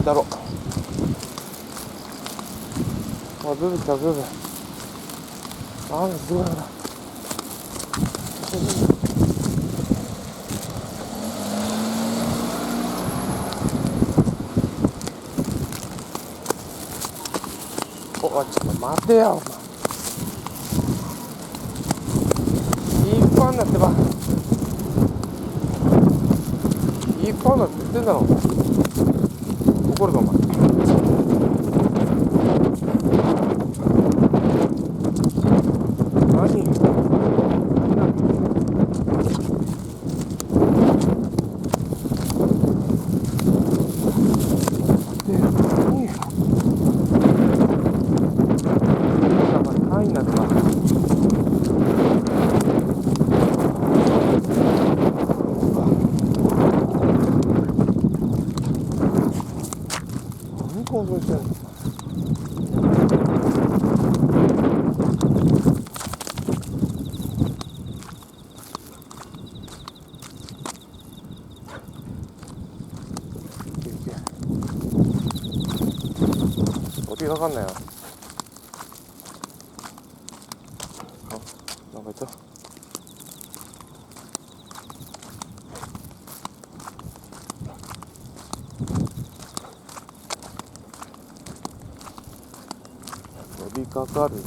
だろう。あ、ブーブー来た、ブーブー。あ、すごいな。お、ちょっと待てよ、お前。いっぱいになってば。いっぱいになって言ってんだろ。怒るぞ、お前。何？興奮してるの。お手がかかんないよ。あ、なんかいた。飛びかかるね。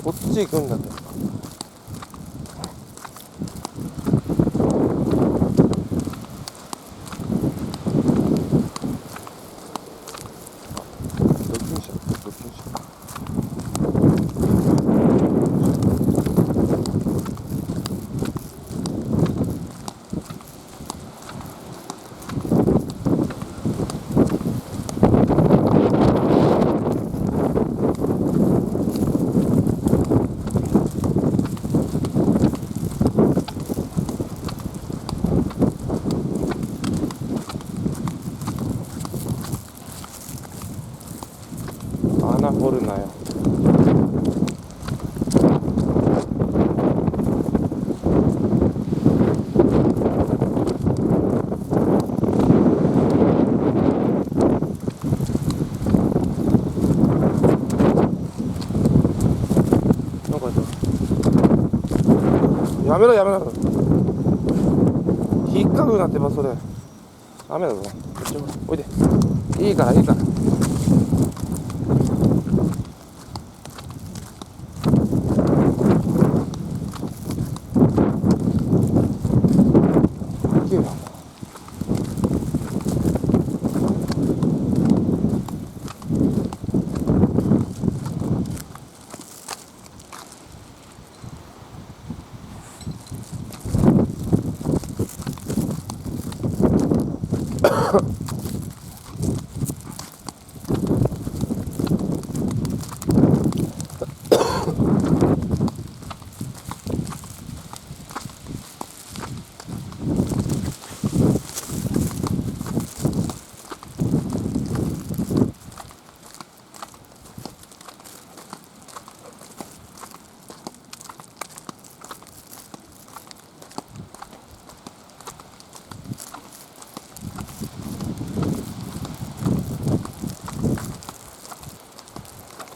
こっち行くんだけど。どっちにしよう、どっちにしよう。穴掘るなよ。やめろやめろ。引っかくなってばそれ。ダメだぞ。おいで。いいからいいから。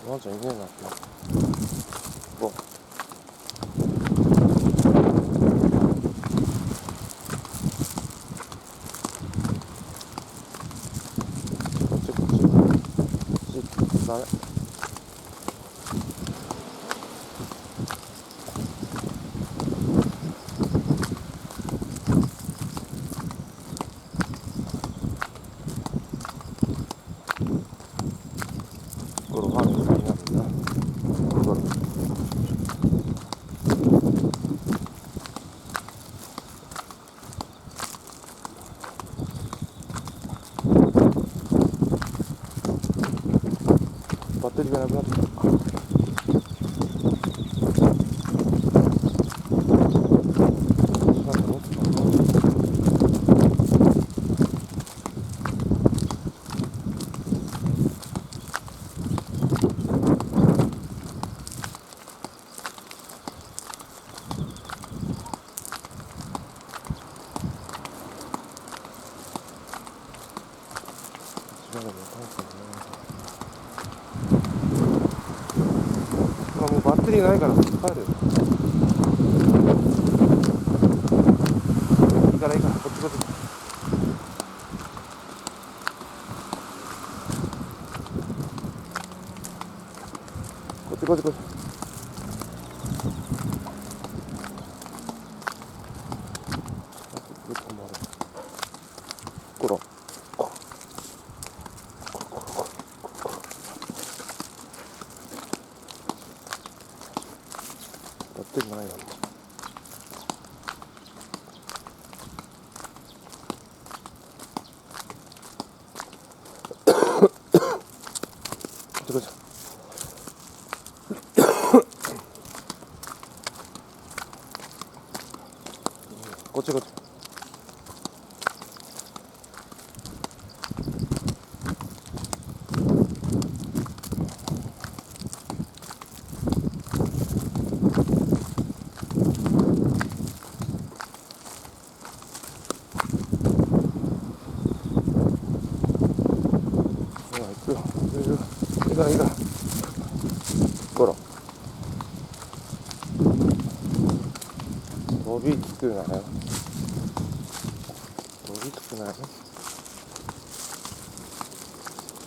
ワンちゃんいねえな。お、こっちダメ。ゴロファームになるんだ。ゴロ。バッテリーがなくなってきた。もうバッテリーないから帰るよ。いいからこっちこっち。こっちこっちこっち。こら。バッテリーないな。こっちこっち。こっちこっち。いいかゴロ。飛びつくなよ。飛びつくなよ。